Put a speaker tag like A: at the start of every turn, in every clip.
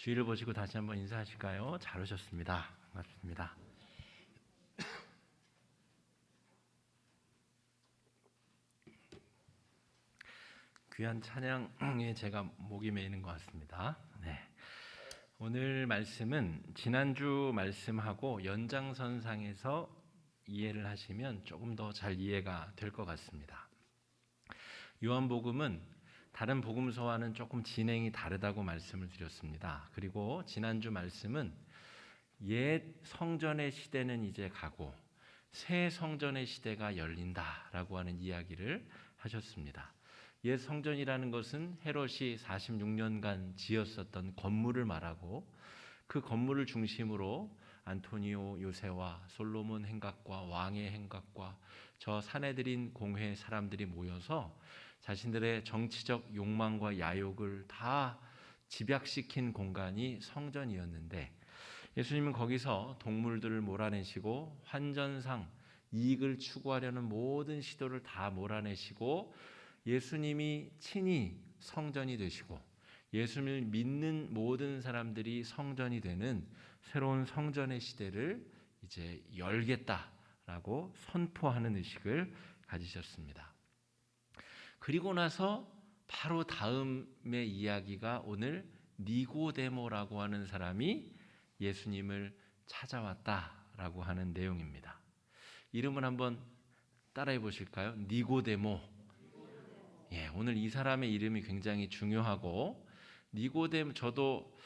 A: 주의를 보시고 다시 한번 인사하실까요? 잘 오셨습니다. 반갑습니다. 귀한 찬양에 제가 목이 메이는 것 같습니다. 네. 오늘 말씀은 지난주 말씀하고 연장선상에서 이해를 하시면 조금 더 잘 이해가 될 것 같습니다. 요한복음은 다른 복음서와는 조금 진행이 다르다고 말씀을 드렸습니다. 그리고 지난주 말씀은 옛 성전의 시대는 이제 가고 새 성전의 시대가 열린다라고 하는 이야기를 하셨습니다. 옛 성전이라는 것은 헤롯이 46년간 지었었던 건물을 말하고 그 건물을 중심으로 안토니오 요새와 솔로몬 행각과 왕의 행각과 저 사내들인 공회 사람들이 모여서 자신들의 정치적 욕망과 야욕을 다 집약시킨 공간이 성전이었는데, 예수님은 거기서 동물들을 몰아내시고 환전상 이익을 추구하려는 모든 시도를 다 몰아내시고 예수님이 친히 성전이 되시고 예수님을 믿는 모든 사람들이 성전이 되는 새로운 성전의 시대를 이제 열겠다라고 선포하는 의식을 가지셨습니다. 그리고 나서 바로 다음의 이야기가 오늘 니고데모라고 하는 사람이 예수님을 찾아왔다라고 하는 내용입니다. 이름을 한번 따라해 보실까요? 니고데모. 예, 오늘 이 사람의 이름이 굉장히 중요하고, 니고데모, 저도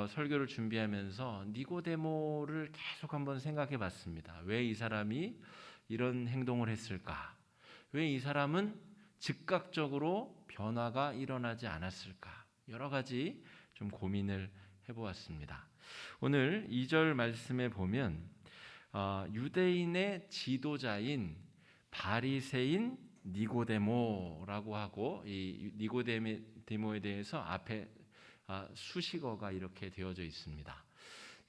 A: 설교를 준비하면서 니고데모를 계속 한번 생각해 봤습니다. 왜 이 사람이 이런 행동을 했을까? 왜 이 사람은 즉각적으로 변화가 일어나지 않았을까? 여러 가지 좀 고민을 해보았습니다. 오늘 2절 말씀에 보면 유대인의 지도자인 바리새인 니고데모라고 하고, 이 니고데모에 대해서 앞에 수식어가 이렇게 되어져 있습니다.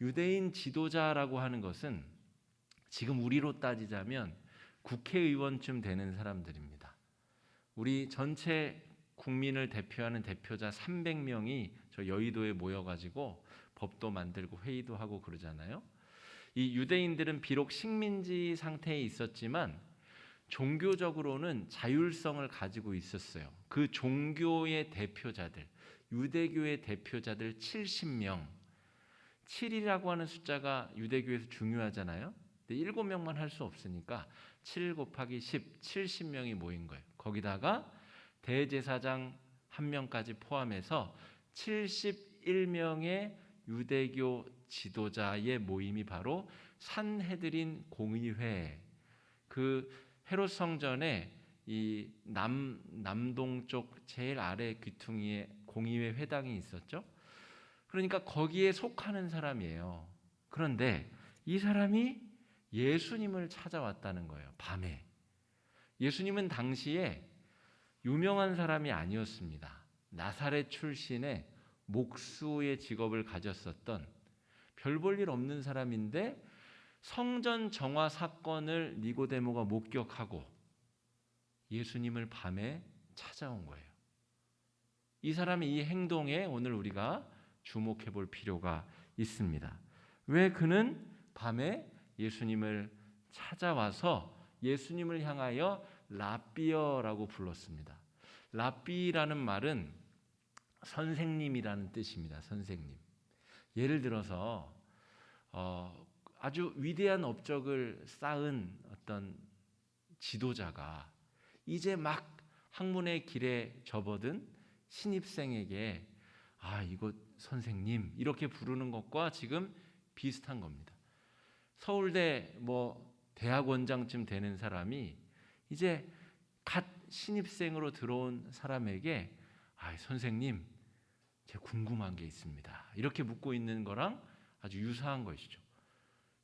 A: 유대인 지도자라고 하는 것은 지금 우리로 따지자면 국회의원쯤 되는 사람들입니다. 우리 전체 국민을 대표하는 대표자 300명이 저 여의도에 모여가지고 법도 만들고 회의도 하고 그러잖아요. 이 유대인들은 비록 식민지 상태에 있었지만 종교적으로는 자율성을 가지고 있었어요. 그 종교의 대표자들, 유대교의 대표자들 70명, 7이라고 하는 숫자가 유대교에서 중요하잖아요. 근데 7명만 할 수 없으니까 7 곱하기 10, 70명이 모인 거예요. 거기다가 대제사장 1명까지 포함해서 71명의 유대교 지도자의 모임이 바로 산헤드린 공의회, 그 헤롯 성전에 이 남동쪽 제일 아래 귀퉁이에 공의회 회당이 있었죠. 그러니까 거기에 속하는 사람이에요. 그런데 이 사람이 예수님을 찾아왔다는 거예요. 밤에. 예수님은 당시에 유명한 사람이 아니었습니다. 나사렛 출신의 목수의 직업을 가졌었던 별 볼 일 없는 사람인데 성전 정화 사건을 니고데모가 목격하고 예수님을 밤에 찾아온 거예요. 이 사람의 이 행동에 오늘 우리가 주목해 볼 필요가 있습니다. 왜 그는 밤에 예수님을 찾아와서 예수님을 향하여 라비어라고 불렀습니다. 라비라는 말은 선생님이라는 뜻입니다. 선생님. 예를 들어서 아주 위대한 업적을 쌓은 어떤 지도자가 이제 막 학문의 길에 접어든 신입생에게 이거 선생님 이렇게 부르는 것과 지금 비슷한 겁니다. 서울대 대학원장쯤 되는 사람이 이제 갓 신입생으로 들어온 사람에게 선생님 제가 궁금한 게 있습니다 이렇게 묻고 있는 거랑 아주 유사한 것이죠.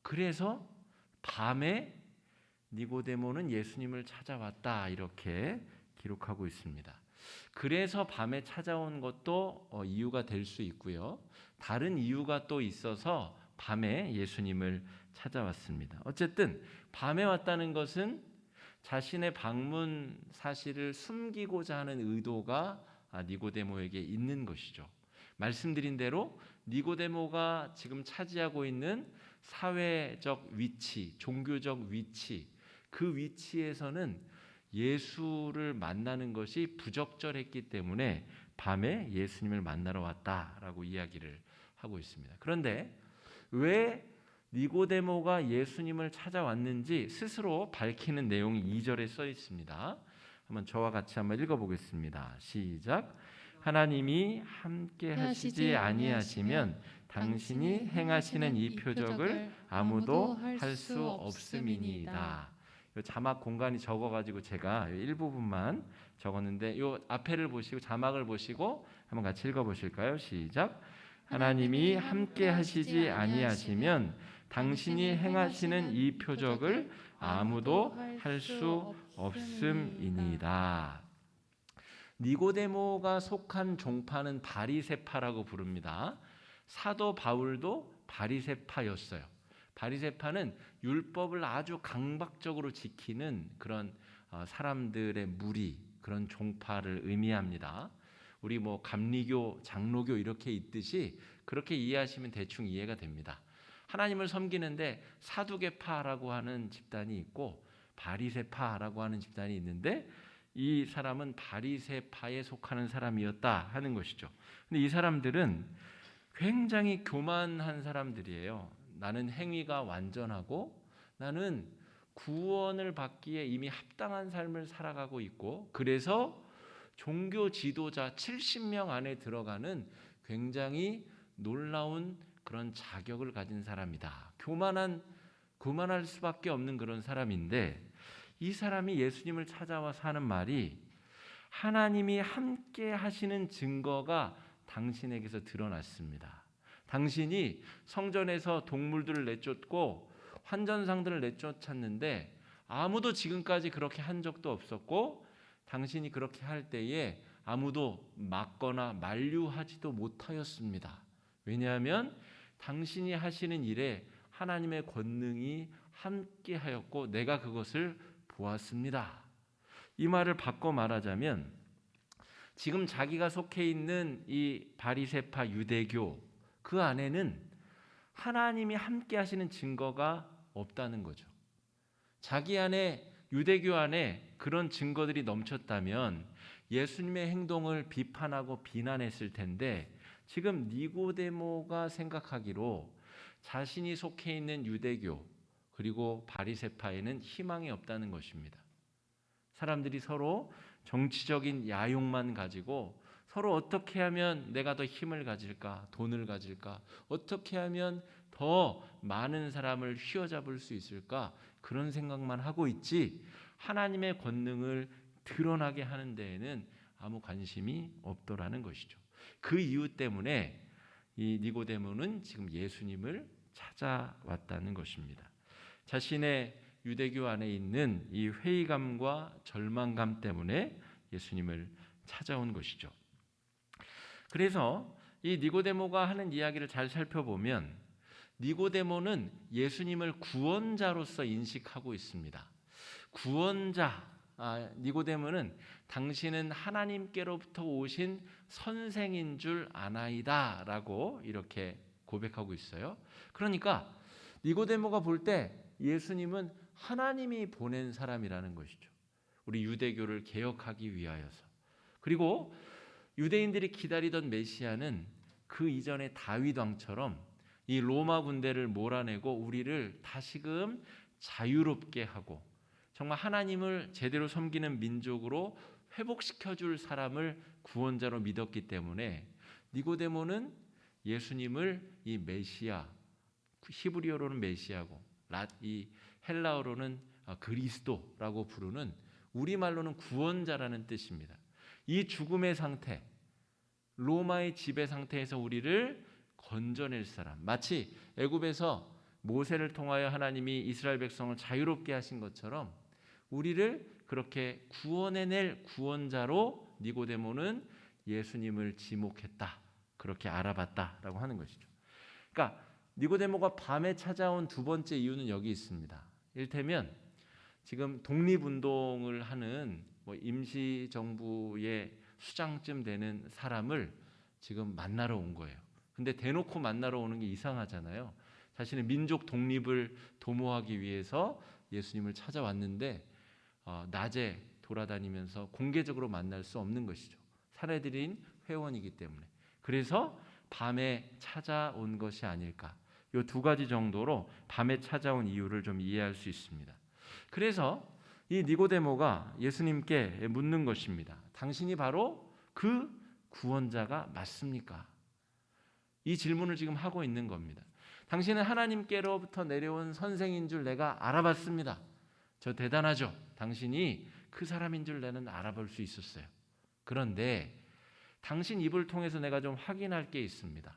A: 그래서 밤에 니고데모는 예수님을 찾아왔다 이렇게 기록하고 있습니다. 그래서 밤에 찾아온 것도 이유가 될 수 있고요. 다른 이유가 또 있어서 밤에 예수님을 찾아왔습니다. 어쨌든 밤에 왔다는 것은 자신의 방문 사실을 숨기고자 하는 의도가 니고데모에게 있는 것이죠. 말씀드린 대로 니고데모가 지금 차지하고 있는 사회적 위치, 종교적 위치, 그 위치에서는 예수를 만나는 것이 부적절했기 때문에 밤에 예수님을 만나러 왔다라고 이야기를 하고 있습니다. 그런데 왜 니고데모가 예수님을 찾아왔는지 스스로 밝히는 내용이 2절에 써 있습니다. 한번 저와 같이 한번 읽어보겠습니다. 시작. 하나님이 함께 하시지 아니하시면 당신이 행하시는 이 표적을 아무도 할 수 없음이니이다. 자막 공간이 적어가지고 제가 일부분만 적었는데 이 앞에를 보시고 자막을 보시고 한번 같이 읽어보실까요? 시작. 하나님이 함께 하시지 아니하시면 당신이 행하시는 이 표적을 아무도 할 수 없음이니이다. 니고데모가 속한 종파는 바리새파라고 부릅니다. 사도 바울도 바리새파였어요. 바리새파는 율법을 아주 강박적으로 지키는 그런 사람들의 무리, 그런 종파를 의미합니다. 우리 뭐 감리교, 장로교 이렇게 있듯이 그렇게 이해하시면 대충 이해가 됩니다. 하나님을 섬기는데 사두개파라고 하는 집단이 있고 바리새파라고 하는 집단이 있는데 이 사람은 바리새파에 속하는 사람이었다 하는 것이죠. 근데 이 사람들은 굉장히 교만한 사람들이에요. 나는 행위가 완전하고 나는 구원을 받기에 이미 합당한 삶을 살아가고 있고 그래서 종교 지도자 70명 안에 들어가는 굉장히 놀라운 그런 자격을 가진 사람이다. 교만할 수밖에 없는 그런 사람인데 이 사람이 예수님을 찾아와서 하는 말이 하나님이 함께 하시는 증거가 당신에게서 드러났습니다. 당신이 성전에서 동물들을 내쫓고 환전상들을 내쫓았는데 아무도 지금까지 그렇게 한 적도 없었고 당신이 그렇게 할 때에 아무도 막거나 만류하지도 못하였습니다. 왜냐하면 당신이 하시는 일에 하나님의 권능이 함께하였고 내가 그것을 보았습니다. 이 말을 바꿔 말하자면 지금 자기가 속해 있는 이 바리새파 유대교 그 안에는 하나님이 함께 하시는 증거가 없다는 거죠. 자기 안에 유대교 안에 그런 증거들이 넘쳤다면 예수님의 행동을 비판하고 비난했을 텐데 지금 니고데모가 생각하기로 자신이 속해 있는 유대교 그리고 바리새파에는 희망이 없다는 것입니다. 사람들이 서로 정치적인 야욕만 가지고 서로 어떻게 하면 내가 더 힘을 가질까, 돈을 가질까, 어떻게 하면 더 많은 사람을 휘어잡을 수 있을까 그런 생각만 하고 있지 하나님의 권능을 드러나게 하는 데에는 아무 관심이 없더라는 것이죠. 그 이유 때문에 이 니고데모는 지금 예수님을 찾아왔다는 것입니다. 자신의 유대교 안에 있는 이 회의감과 절망감 때문에 예수님을 찾아온 것이죠. 그래서 이 니고데모가 하는 이야기를 잘 살펴보면 니고데모는 예수님을 구원자로서 인식하고 있습니다. 구원자, 니고데모는 당신은 하나님께로부터 오신 선생인 줄 아나이다 라고 이렇게 고백하고 있어요. 그러니까 니고데모가 볼 때 예수님은 하나님이 보낸 사람이라는 것이죠. 우리 유대교를 개혁하기 위하여서. 그리고 유대인들이 기다리던 메시아는 그 이전의 다윗 왕처럼 이 로마 군대를 몰아내고 우리를 다시금 자유롭게 하고 정말 하나님을 제대로 섬기는 민족으로 회복시켜줄 사람을 구원자로 믿었기 때문에 니고데모는 예수님을 이 메시아, 히브리어로는 메시아고 이 헬라어로는 그리스도라고 부르는 우리말로는 구원자라는 뜻입니다. 이 죽음의 상태, 로마의 지배 상태에서 우리를 건져낼 사람, 마치 애굽에서 모세를 통하여 하나님이 이스라엘 백성을 자유롭게 하신 것처럼 우리를 그렇게 구원해낼 구원자로 니고데모는 예수님을 지목했다, 그렇게 알아봤다라고 하는 것이죠. 그러니까 니고데모가 밤에 찾아온 두 번째 이유는 여기 있습니다. 이를테면 지금 독립운동을 하는 임시정부의 수장쯤 되는 사람을 지금 만나러 온 거예요. 근데 대놓고 만나러 오는 게 이상하잖아요. 자신의 민족 독립을 도모하기 위해서 예수님을 찾아왔는데 낮에 돌아다니면서 공개적으로 만날 수 없는 것이죠. 사내들인 회원이기 때문에. 그래서 밤에 찾아온 것이 아닐까. 이 두 가지 정도로 밤에 찾아온 이유를 좀 이해할 수 있습니다. 그래서 이 니고데모가 예수님께 묻는 것입니다. 당신이 바로 그 구원자가 맞습니까? 이 질문을 지금 하고 있는 겁니다. 당신은 하나님께로부터 내려온 선생인 줄 내가 알아봤습니다. 저 대단하죠? 당신이 그 사람인 줄 나는 알아볼 수 있었어요. 그런데 당신 입을 통해서 내가 좀 확인할 게 있습니다.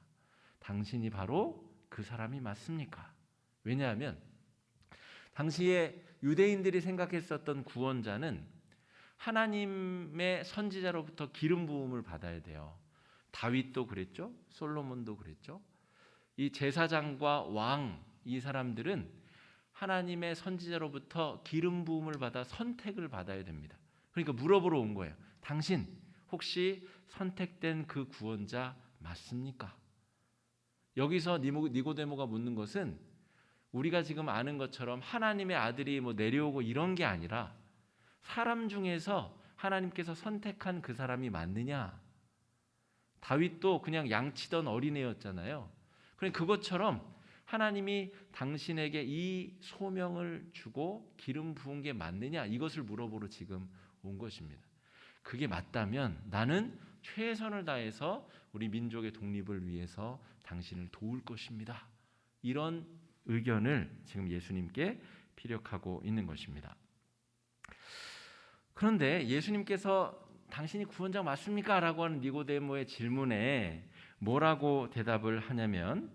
A: 당신이 바로 그 사람이 맞습니까? 왜냐하면 당시에 유대인들이 생각했었던 구원자는 하나님의 선지자로부터 기름 부음을 받아야 돼요. 다윗도 그랬죠. 솔로몬도 그랬죠. 이 제사장과 왕, 이 사람들은 하나님의 선지자로부터 기름 부음을 받아 선택을 받아야 됩니다. 그러니까 물어보러 온 거예요. 당신 혹시 선택된 그 구원자 맞습니까? 여기서 니고데모가 묻는 것은 우리가 지금 아는 것처럼 하나님의 아들이 내려오고 이런 게 아니라 사람 중에서 하나님께서 선택한 그 사람이 맞느냐? 다윗도 그냥 양치던 어린애였잖아요. 그러니까 그것처럼 하나님이 당신에게 이 소명을 주고 기름 부은 게 맞느냐? 이것을 물어보러 지금 온 것입니다. 그게 맞다면 나는 최선을 다해서 우리 민족의 독립을 위해서 당신을 도울 것입니다. 이런 의견을 지금 예수님께 피력하고 있는 것입니다. 그런데 예수님께서 당신이 구원자 맞습니까? 라고 하는 니고데모의 질문에 뭐라고 대답을 하냐면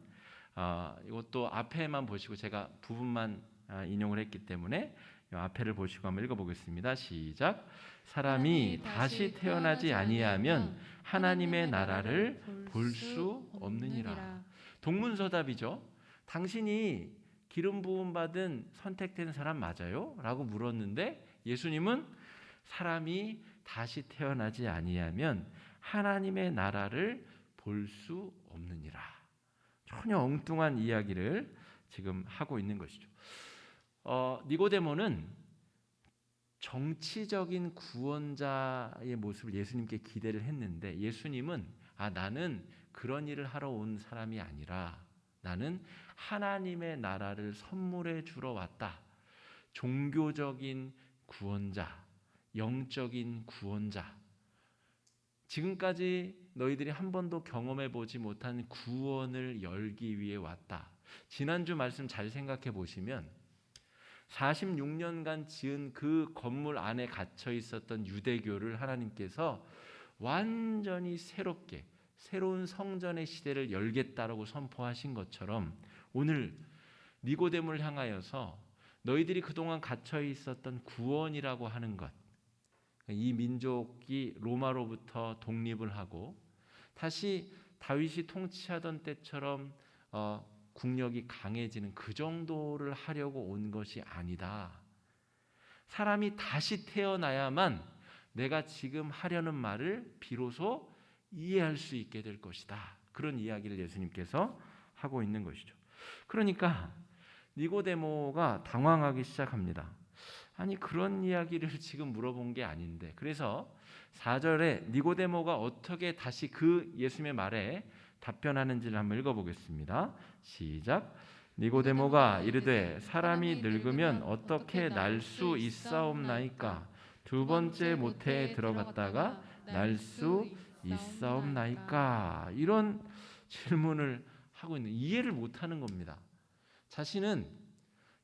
A: 이것도 앞에만 보시고 제가 부분만 인용을 했기 때문에 앞에를 보시고 한번 읽어보겠습니다. 시작. 사람이 다시 태어나지 아니하면 하나님의 나라를 볼 수 없느니라. 동문서답이죠. 당신이 기름 부음 받은 선택된 사람 맞아요? 라고 물었는데 예수님은 사람이 다시 태어나지 아니하면 하나님의 나라를 볼 수 없느니라. 전혀 엉뚱한 이야기를 지금 하고 있는 것이죠. 니고데모는 정치적인 구원자의 모습을 예수님께 기대를 했는데 예수님은 나는 그런 일을 하러 온 사람이 아니라 나는 하나님의 나라를 선물해 주러 왔다. 종교적인 구원자, 영적인 구원자. 지금까지 너희들이 한 번도 경험해 보지 못한 구원을 열기 위해 왔다. 지난주 말씀 잘 생각해 보시면 46년간 지은 그 건물 안에 갇혀 있었던 유대교를 하나님께서 완전히 새롭게 새로운 성전의 시대를 열겠다라고 선포하신 것처럼 오늘 니고데모를 향하여서 너희들이 그동안 갇혀 있었던 구원이라고 하는 것, 이 민족이 로마로부터 독립을 하고 다시 다윗이 통치하던 때처럼 국력이 강해지는 그 정도를 하려고 온 것이 아니다. 사람이 다시 태어나야만 내가 지금 하려는 말을 비로소 이해할 수 있게 될 것이다. 그런 이야기를 예수님께서 하고 있는 것이죠. 그러니까 니고데모가 당황하기 시작합니다. 아니 그런 이야기를 지금 물어본 게 아닌데. 그래서 4절에 니고데모가 어떻게 다시 그 예수님의 말에 답변하는지를 한번 읽어보겠습니다. 시작. 니고데모가 이르되 사람이 늙으면 어떻게 날 수 있사옵나이까? 두 번째 모태에 들어갔다가 날 수 있사옵나이까? 이런 질문을 하고 있는, 이해를 못하는 겁니다. 자신은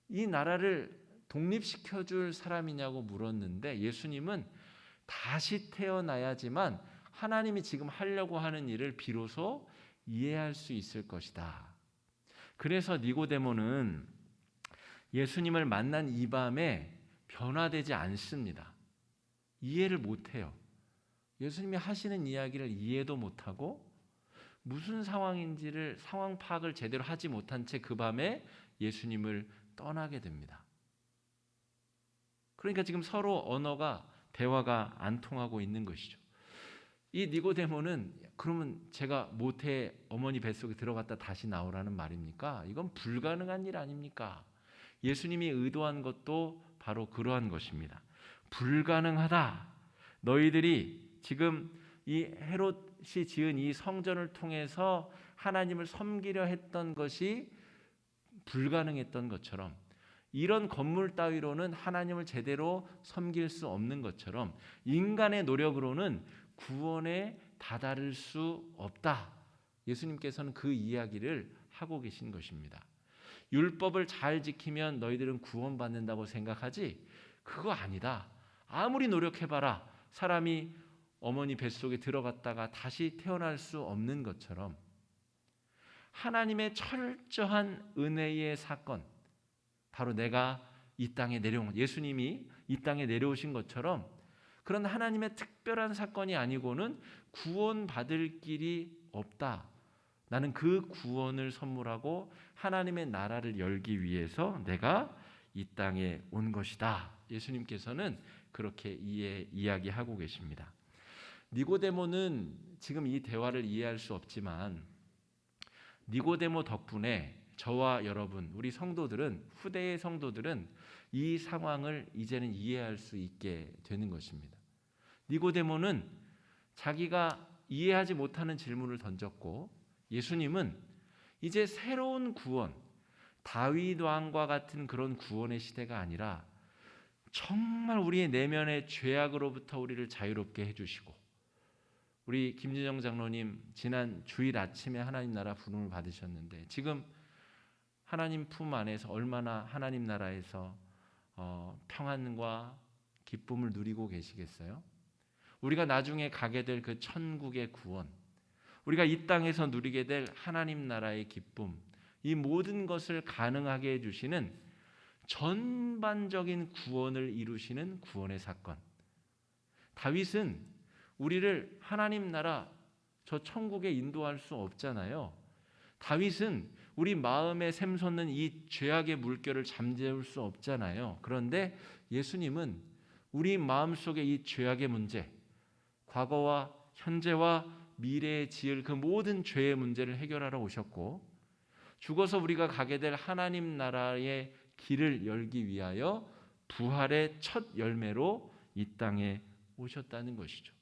A: 이 나라를 독립시켜줄 사람이냐고 물었는데 예수님은 다시 태어나야지만 하나님이 지금 하려고 하는 일을 비로소 이해할 수 있을 것이다. 그래서 니고데모는 예수님을 만난 이 밤에 변화되지 않습니다. 이해를 못해요. 예수님이 하시는 이야기를 이해도 못하고 무슨 상황인지를 상황 파악을 제대로 하지 못한 채 그 밤에 예수님을 떠나게 됩니다. 그러니까 지금 서로 언어가 대화가 안 통하고 있는 것이죠. 이 니고데모는 그러면 제가 모태 어머니 뱃속에 들어갔다 다시 나오라는 말입니까? 이건 불가능한 일 아닙니까? 예수님이 의도한 것도 바로 그러한 것입니다. 불가능하다. 너희들이 지금 이 헤롯이 지은 이 성전을 통해서 하나님을 섬기려 했던 것이 불가능했던 것처럼, 이런 건물 따위로는 하나님을 제대로 섬길 수 없는 것처럼 인간의 노력으로는 구원에 다다를 수 없다. 예수님께서는 그 이야기를 하고 계신 것입니다. 율법을 잘 지키면 너희들은 구원받는다고 생각하지? 그거 아니다. 아무리 노력해봐라 사람이 어머니 뱃속에 들어갔다가 다시 태어날 수 없는 것처럼, 하나님의 철저한 은혜의 사건, 바로 내가 이 땅에 내려온, 예수님이 이 땅에 내려오신 것처럼 그런 하나님의 특별한 사건이 아니고는 구원받을 길이 없다. 나는 그 구원을 선물하고 하나님의 나라를 열기 위해서 내가 이 땅에 온 것이다. 예수님께서는 그렇게 이야기하고 계십니다. 니고데모는 지금 이 대화를 이해할 수 없지만 니고데모 덕분에 저와 여러분, 우리 성도들은, 후대의 성도들은 이 상황을 이제는 이해할 수 있게 되는 것입니다. 니고데모는 자기가 이해하지 못하는 질문을 던졌고, 예수님은 이제 새로운 구원, 다윗 왕과 같은 그런 구원의 시대가 아니라 정말 우리의 내면의 죄악으로부터 우리를 자유롭게 해주시고, 우리 김진영 장로님 지난 주일 아침에 하나님 나라 부름을 받으셨는데 지금 하나님 품 안에서 얼마나 하나님 나라에서 평안과 기쁨을 누리고 계시겠어요? 우리가 나중에 가게 될 그 천국의 구원, 우리가 이 땅에서 누리게 될 하나님 나라의 기쁨, 이 모든 것을 가능하게 해주시는 전반적인 구원을 이루시는 구원의 사건. 다윗은 우리를 하나님 나라 저 천국에 인도할 수 없잖아요. 다윗은 우리 마음에 샘솟는 이 죄악의 물결을 잠재울 수 없잖아요. 그런데 예수님은 우리 마음속의 이 죄악의 문제, 과거와 현재와 미래에 지을 그 모든 죄의 문제를 해결하러 오셨고, 죽어서 우리가 가게 될 하나님 나라의 길을 열기 위하여 부활의 첫 열매로 이 땅에 오셨다는 것이죠.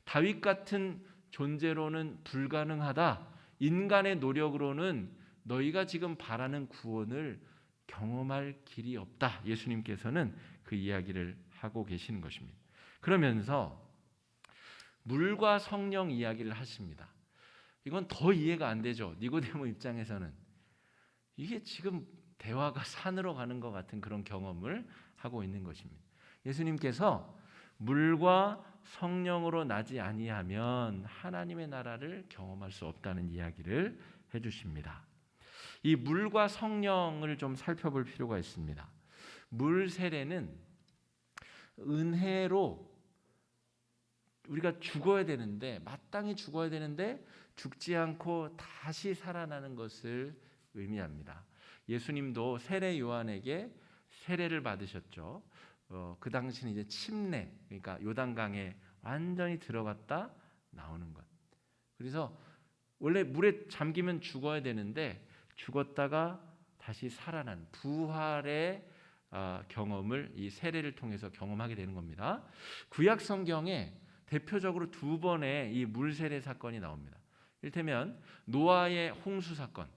A: 다윗 같은 존재로는 불가능하다. 인간의 노력으로는 너희가 지금 바라는 구원을 경험할 길이 없다. 예수님께서는 그 이야기를 하고 계시는 것입니다. 그러면서 물과 성령 이야기를 하십니다. 이건 더 이해가 안 되죠. 니고데모 입장에서는 이게 지금 대화가 산으로 가는 것 같은 그런 경험을 하고 있는 것입니다. 예수님께서 물과 성령으로 나지 아니하면 하나님의 나라를 경험할 수 없다는 이야기를 해주십니다. 이 물과 성령을 좀 살펴볼 필요가 있습니다. 물 세례는 은혜로 우리가 죽어야 되는데, 마땅히 죽어야 되는데 죽지 않고 다시 살아나는 것을 의미합니다. 예수님도 세례 요한에게 세례를 받으셨죠. 그 당시는 이제 침례, 그러니까 요단강에 완전히 들어갔다 나오는 것. 그래서 원래 물에 잠기면 죽어야 되는데 죽었다가 다시 살아난 부활의 경험을 이 세례를 통해서 경험하게 되는 겁니다. 구약 성경에 대표적으로 두 번의 이 물 세례 사건이 나옵니다. 이를테면 노아의 홍수 사건.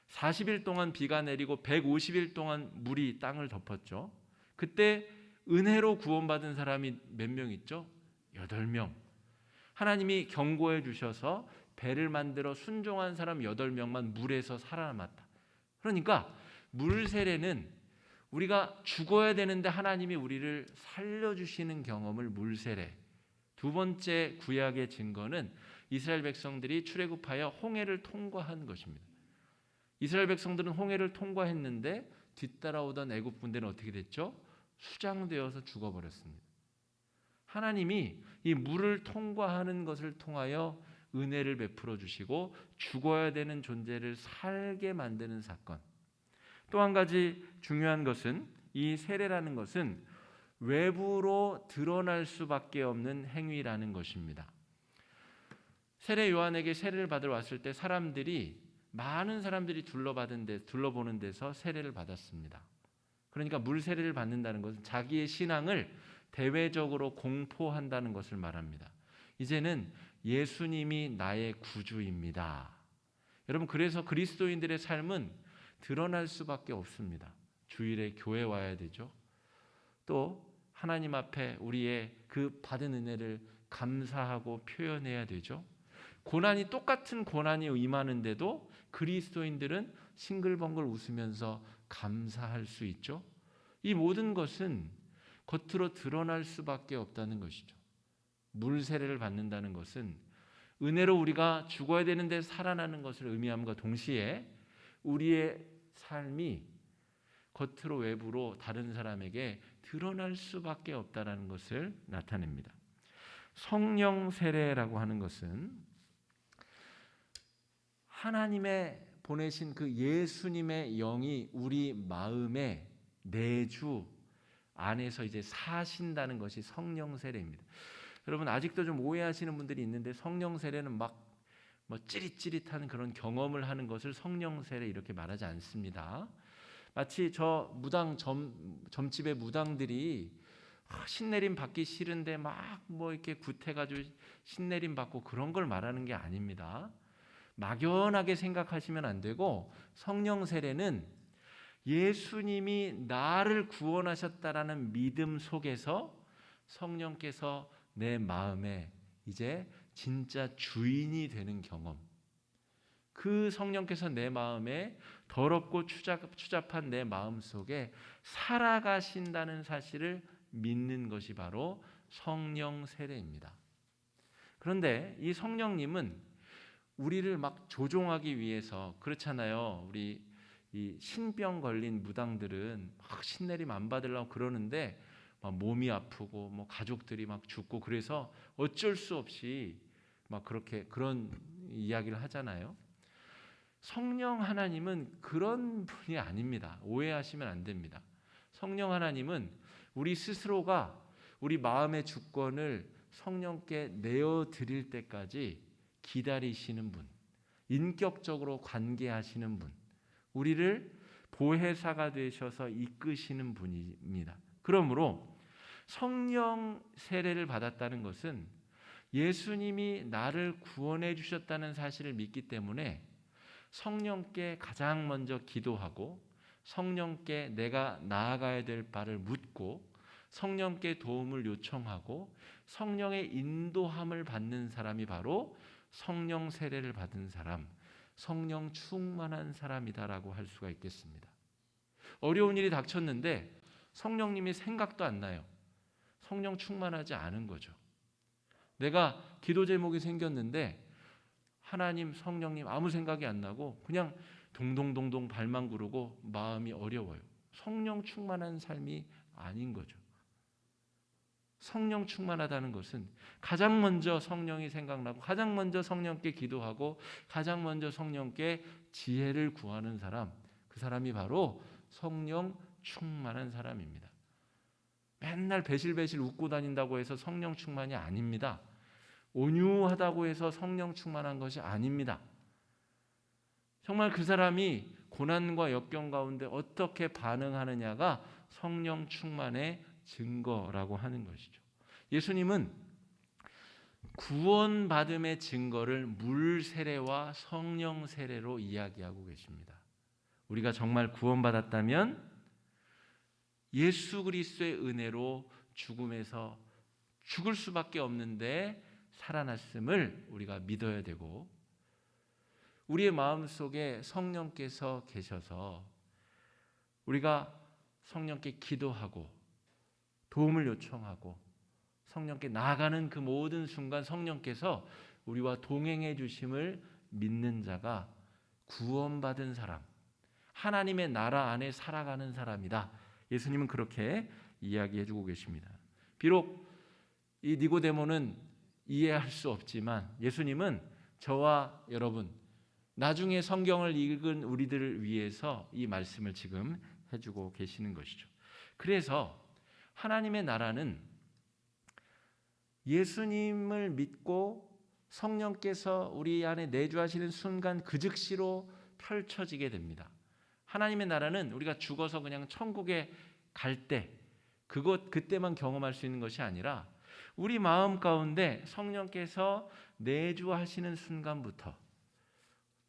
A: 40일 동안 비가 내리고 150일 동안 물이 땅을 덮었죠. 그때 은혜로 구원받은 사람이 몇 명 있죠? 8명. 하나님이 경고해 주셔서 배를 만들어 순종한 사람 8명만 물에서 살아남았다. 그러니까 물 세례는 우리가 죽어야 되는데 하나님이 우리를 살려주시는 경험을 물 세례. 두 번째 구약의 증거는 이스라엘 백성들이 출애굽하여 홍해를 통과한 것입니다. 이스라엘 백성들은 홍해를 통과했는데 뒤따라오던 애굽 군대는 어떻게 됐죠? 수장되어서 죽어버렸습니다. 하나님이 이 물을 통과하는 것을 통하여 은혜를 베풀어 주시고 죽어야 되는 존재를 살게 만드는 사건. 또 한 가지 중요한 것은 이 세례라는 것은 외부로 드러날 수밖에 없는 행위라는 것입니다. 세례 요한에게 세례를 받으러 왔을 때 많은 사람들이 둘러보는 데서 세례를 받았습니다. 그러니까 물 세례를 받는다는 것은 자기의 신앙을 대외적으로 공포한다는 것을 말합니다. 이제는 예수님이 나의 구주입니다. 여러분, 그래서 그리스도인들의 삶은 드러날 수밖에 없습니다. 주일에 교회 와야 되죠. 또 하나님 앞에 우리의 그 받은 은혜를 감사하고 표현해야 되죠. 똑같은 고난이 임하는데도 그리스도인들은 싱글벙글 웃으면서 감사할 수 있죠. 이 모든 것은 겉으로 드러날 수밖에 없다는 것이죠. 물 세례를 받는다는 것은 은혜로 우리가 죽어야 되는데 살아나는 것을 의미함과 동시에 우리의 삶이 겉으로 외부로 다른 사람에게 드러날 수밖에 없다는 것을 나타냅니다. 성령 세례라고 하는 것은 하나님의 보내신 그 예수님의 영이 우리 마음의 내주 안에서 이제 사신다는 것이 성령 세례입니다. 여러분, 아직도 좀 오해하시는 분들이 있는데 성령 세례는 막 찌릿찌릿한 그런 경험을 하는 것을 성령 세례 이렇게 말하지 않습니다. 마치 저 점집의 무당들이 신내림 받기 싫은데 이렇게 굿해가지고 신내림 받고 그런 걸 말하는 게 아닙니다. 막연하게 생각하시면 안 되고, 성령 세례는 예수님이 나를 구원하셨다라는 믿음 속에서 성령께서 내 마음에 이제 진짜 주인이 되는 경험, 그 성령께서 내 마음에 더럽고 추잡한 내 마음 속에 살아가신다는 사실을 믿는 것이 바로 성령 세례입니다. 그런데 이 성령님은 우리를 조종하기 위해서, 그렇잖아요. 우리 이 신병 걸린 무당들은 신내림 안 받으려고 그러는데 몸이 아프고 가족들이 죽고, 그래서 어쩔 수 없이 그런 이야기를 하잖아요. 성령 하나님은 그런 분이 아닙니다. 오해하시면 안 됩니다. 성령 하나님은 우리 스스로가 우리 마음의 주권을 성령께 내어드릴 때까지 기다리시는 분, 인격적으로 관계하시는 분, 우리를 보혜사가 되셔서 이끄시는 분입니다. 그러므로 성령 세례를 받았다는 것은 예수님이 나를 구원해 주셨다는 사실을 믿기 때문에 성령께 가장 먼저 기도하고, 성령께 내가 나아가야 될 바를 묻고, 성령께 도움을 요청하고 성령의 인도함을 받는 사람이 바로 성령 세례를 받은 사람, 성령 충만한 사람이다라고 할 수가 있겠습니다. 어려운 일이 닥쳤는데 성령님이 생각도 안 나요. 성령 충만하지 않은 거죠. 내가 기도 제목이 생겼는데 하나님, 성령님 아무 생각이 안 나고 그냥 동동동동 발만 구르고 마음이 어려워요. 성령 충만한 삶이 아닌 거죠. 성령 충만하다는 것은 가장 먼저 성령이 생각나고, 가장 먼저 성령께 기도하고, 가장 먼저 성령께 지혜를 구하는 사람, 그 사람이 바로 성령 충만한 사람입니다. 맨날 배실배실 웃고 다닌다고 해서 성령 충만이 아닙니다. 온유하다고 해서 성령 충만한 것이 아닙니다. 정말 그 사람이 고난과 역경 가운데 어떻게 반응하느냐가 성령 충만의 증거라고 하는 것이죠. 예수님은 구원받음의 증거를 물 세례와 성령 세례로 이야기하고 계십니다. 우리가 정말 구원받았다면 예수 그리스도의 은혜로 죽음에서 죽을 수밖에 없는데 살아났음을 우리가 믿어야 되고, 우리의 마음속에 성령께서 계셔서 우리가 성령께 기도하고 도움을 요청하고 성령께 나아가는 그 모든 순간 성령께서 우리와 동행해 주심을 믿는 자가 구원받은 사람, 하나님의 나라 안에 살아가는 사람이다. 예수님은 그렇게 이야기해 주고 계십니다. 비록 이 니고데모는 이해할 수 없지만 예수님은 저와 여러분, 나중에 성경을 읽은 우리들을 위해서 이 말씀을 지금 해주고 계시는 것이죠. 그래서 하나님의 나라는 예수님을 믿고 성령께서 우리 안에 내주하시는 순간 그 즉시로 펼쳐지게 됩니다. 하나님의 나라는 우리가 죽어서 그냥 천국에 갈 때 그때만 경험할 수 있는 것이 아니라 우리 마음 가운데 성령께서 내주하시는 순간부터,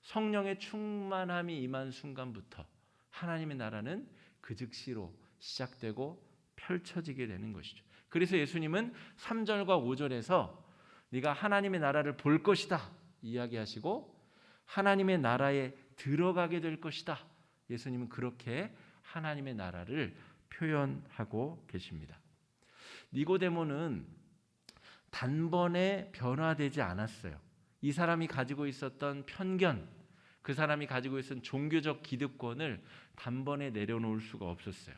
A: 성령의 충만함이 임한 순간부터 하나님의 나라는 그 즉시로 시작되고 펼쳐지게 되는 것이죠. 그래서 예수님은 3절과 5절에서 네가 하나님의 나라를 볼 것이다 이야기하시고 하나님의 나라에 들어가게 될 것이다. 예수님은 그렇게 하나님의 나라를 표현하고 계십니다. 니고데모는 단번에 변화되지 않았어요. 이 사람이 가지고 있었던 편견, 그 사람이 가지고 있었던 종교적 기득권을 단번에 내려놓을 수가 없었어요.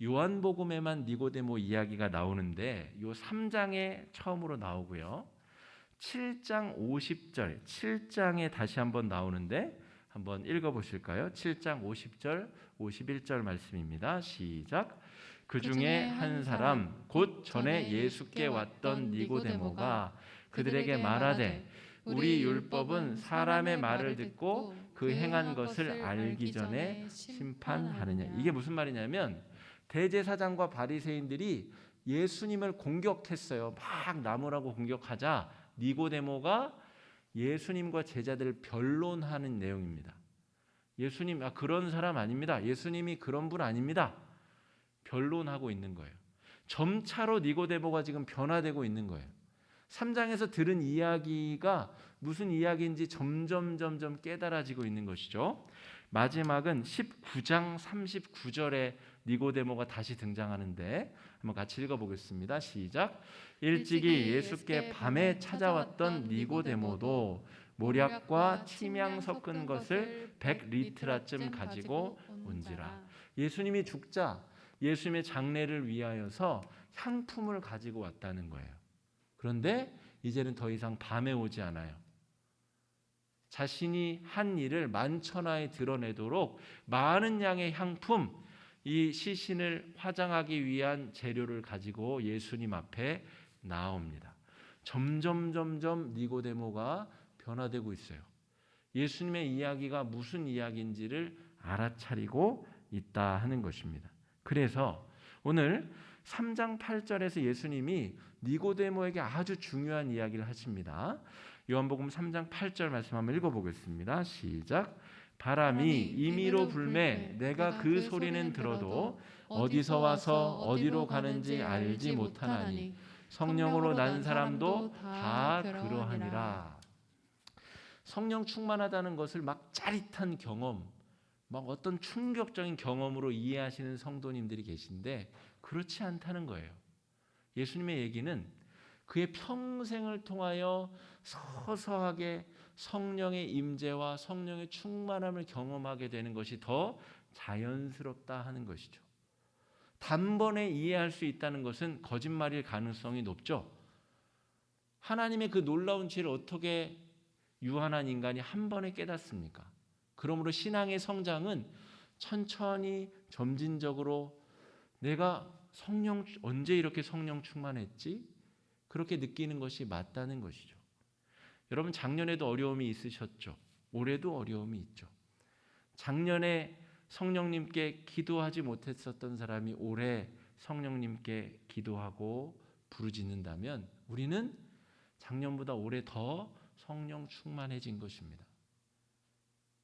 A: 요한복음에만 니고데모 이야기가 나오는데 요 3장에 처음으로 나오고요. 7장 50절, 7장에 다시 한번 나오는데 한번 읽어보실까요? 7장 50절, 51절 말씀입니다. 시작. 그 중에 한 사람 곧 전에 예수께 왔던 니고데모가 그들에게 말하되 우리 율법은 사람의 말을 듣고 그 행한 것을 알기 전에 심판하느냐. 이게 무슨 말이냐면 대제사장과 바리새인들이 예수님을 공격했어요. 막 나무라고 공격하자 니고데모가 예수님과 제자들을 변론하는 내용입니다. 예수님 그런 사람 아닙니다. 예수님이 그런 분 아닙니다. 변론하고 있는 거예요. 점차로 니고데모가 지금 변화되고 있는 거예요. 3장에서 들은 이야기가 무슨 이야기인지 점점 깨달아지고 있는 것이죠. 마지막은 19장 39절에 니고데모가 다시 등장하는데 한번 같이 읽어보겠습니다. 시작. 일찍이 예수께 밤에 찾아왔던 니고데모도 모략과 침향 섞은 것을 100리트라쯤 가지고 온지라. 예수님이 죽자 예수님의 장례를 위하여서 향품을 가지고 왔다는 거예요. 그런데 이제는 더 이상 밤에 오지 않아요. 자신이 한 일을 만천하에 드러내도록 많은 양의 향품, 이 시신을 화장하기 위한 재료를 가지고 예수님 앞에 나옵니다. 점점 니고데모가 변화되고 있어요. 예수님의 이야기가 무슨 이야기인지를 알아차리고 있다 하는 것입니다. 그래서 오늘 3장 8절에서 예수님이 니고데모에게 아주 중요한 이야기를 하십니다. 요한복음 3장 8절 말씀 한번 읽어보겠습니다. 시작. 바람이 임의로 불매 내가 그 소리는 들어도 어디서 와서 어디로 가는지 알지 못하나니 성령으로 난 사람도 다 그러하니라. 성령 충만하다는 것을 막 짜릿한 경험, 막 어떤 충격적인 경험으로 이해하시는 성도님들이 계신데 그렇지 않다는 거예요. 예수님의 얘기는 그의 평생을 통하여 서서하게 성령의 임재와 성령의 충만함을 경험하게 되는 것이 더 자연스럽다 하는 것이죠. 단번에 이해할 수 있다는 것은 거짓말일 가능성이 높죠. 하나님의 그 놀라운 지혜를 어떻게 유한한 인간이 한 번에 깨닫습니까? 그러므로 신앙의 성장은 천천히 점진적으로 내가 언제 이렇게 성령 충만했지? 그렇게 느끼는 것이 맞다는 것이죠. 여러분 작년에도 어려움이 있으셨죠? 올해도 어려움이 있죠. 작년에 성령님께 기도하지 못했었던 사람이 올해 성령님께 기도하고 부르짖는다면 우리는 작년보다 올해 더 성령 충만해진 것입니다.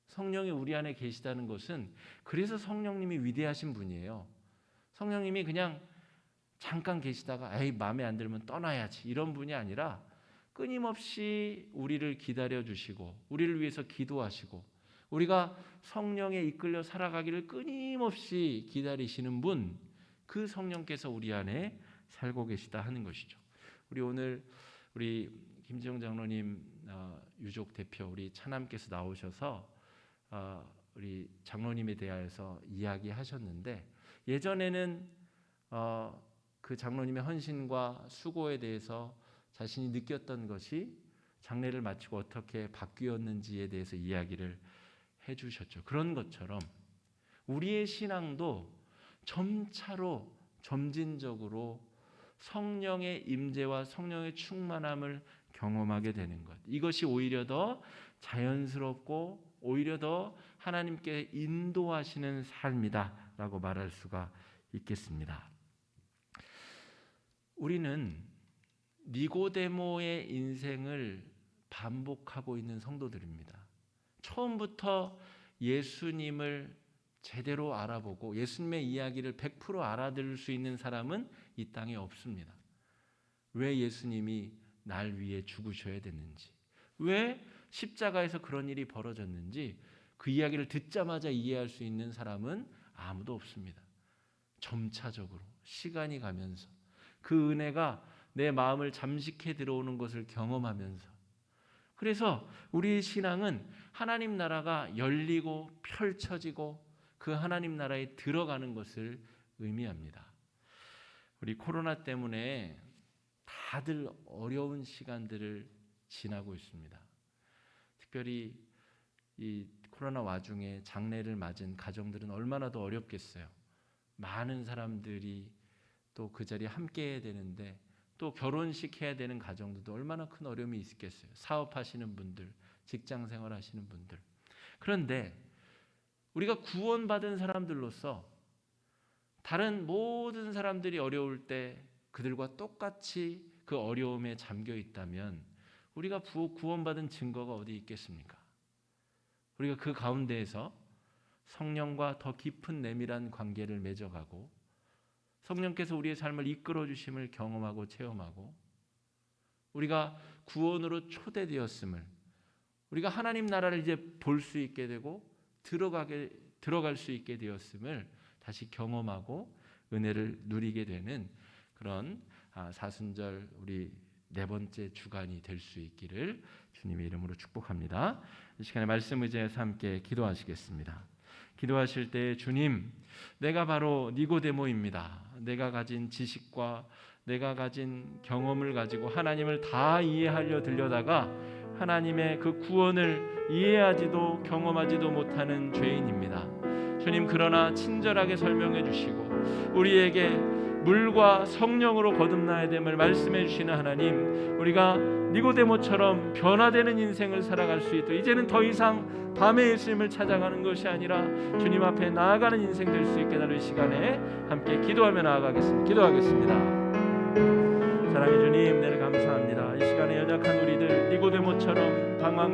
A: 성령이 우리 안에 계시다는 것은 그래서 성령님이 위대하신 분이에요. 성령님이 그냥 잠깐 계시다가 에이 마음에 안 들면 떠나야지 이런 분이 아니라 끊임없이 우리를 기다려주시고 우리를 위해서 기도하시고 우리가 성령에 이끌려 살아가기를 끊임없이 기다리시는 분, 그 성령께서 우리 안에 살고 계시다 하는 것이죠. 오늘 우리 김지영 장로님 유족 대표 우리 차남께서 나오셔서 우리 장로님에 대하여서 이야기하셨는데 예전에는 그 장로님의 헌신과 수고에 대해서 자신이 느꼈던 것이 장례를 마치고 어떻게 바뀌었는지에 대해서 이야기를 해주셨죠. 그런 것처럼 우리의 신앙도 점차로 점진적으로 성령의 임재와 성령의 충만함을 경험하게 되는 것. 이것이 오히려 더 자연스럽고 오히려 더 하나님께 인도하시는 삶이다라고 말할 수가 있겠습니다. 우리는 니고데모의 인생을 반복하고 있는 성도들입니다. 처음부터 예수님을 제대로 알아보고 예수님의 이야기를 100% 알아들을 수 있는 사람은 이 땅에 없습니다. 왜 예수님이 날 위해 죽으셔야 됐는지, 왜 십자가에서 그런 일이 벌어졌는지 그 이야기를 듣자마자 이해할 수 있는 사람은 아무도 없습니다. 점차적으로 시간이 가면서 그 은혜가 내 마음을 잠식해 들어오는 것을 경험하면서, 그래서 우리의 신앙은 하나님 나라가 열리고 펼쳐지고 그 하나님 나라에 들어가는 것을 의미합니다. 우리 코로나 때문에 다들 어려운 시간들을 지나고 있습니다. 특별히 이 코로나 와중에 장례를 맞은 가정들은 얼마나 더 어렵겠어요. 많은 사람들이 또 그 자리에 함께 해야 되는데 또 결혼식 해야 되는 가정들도 얼마나 큰 어려움이 있겠어요. 사업하시는 분들, 직장생활 하시는 분들. 그런데 우리가 구원받은 사람들로서 다른 모든 사람들이 어려울 때 그들과 똑같이 그 어려움에 잠겨 있다면 우리가 구원받은 증거가 어디 있겠습니까? 우리가 그 가운데에서 성령과 더 깊은 내밀한 관계를 맺어가고 성령께서 우리의 삶을 이끌어 주심을 경험하고 체험하고 우리가 구원으로 초대되었음을, 우리가 하나님 나라를 이제 볼 수 있게 되고 들어갈 수 있게 되었음을 다시 경험하고 은혜를 누리게 되는 그런 사순절 우리 네 번째 주간이 될 수 있기를 주님의 이름으로 축복합니다. 이 시간에 말씀 의지해서 함께 기도하시겠습니다. 기도하실 때 주님, 내가 바로 니고데모입니다. 내가 가진 지식과 내가 가진 경험을 가지고 하나님을 다 이해하려 들려다가 하나님의 그 구원을 이해하지도 경험하지도 못하는 죄인입니다. 주님, 그러나 친절하게 설명해 주시고 우리에게 물과 성령으로 거듭나야 됨을 말씀해 주시는 하나님, 우리가 니고데모처럼 변화되는 인생을 살아갈 수 있도록 이제는 더 이상 밤에 예수님을 찾아가는 것이 아니라 주님 앞에 나아가는 인생 될 수 있게 하는 시간에 함께 기도하며 나아가겠습니다. 기도하겠습니다. 사랑의 주님, 내를 감사합니다. 이 시간에 연약한 우리들 니고데모처럼 방황하고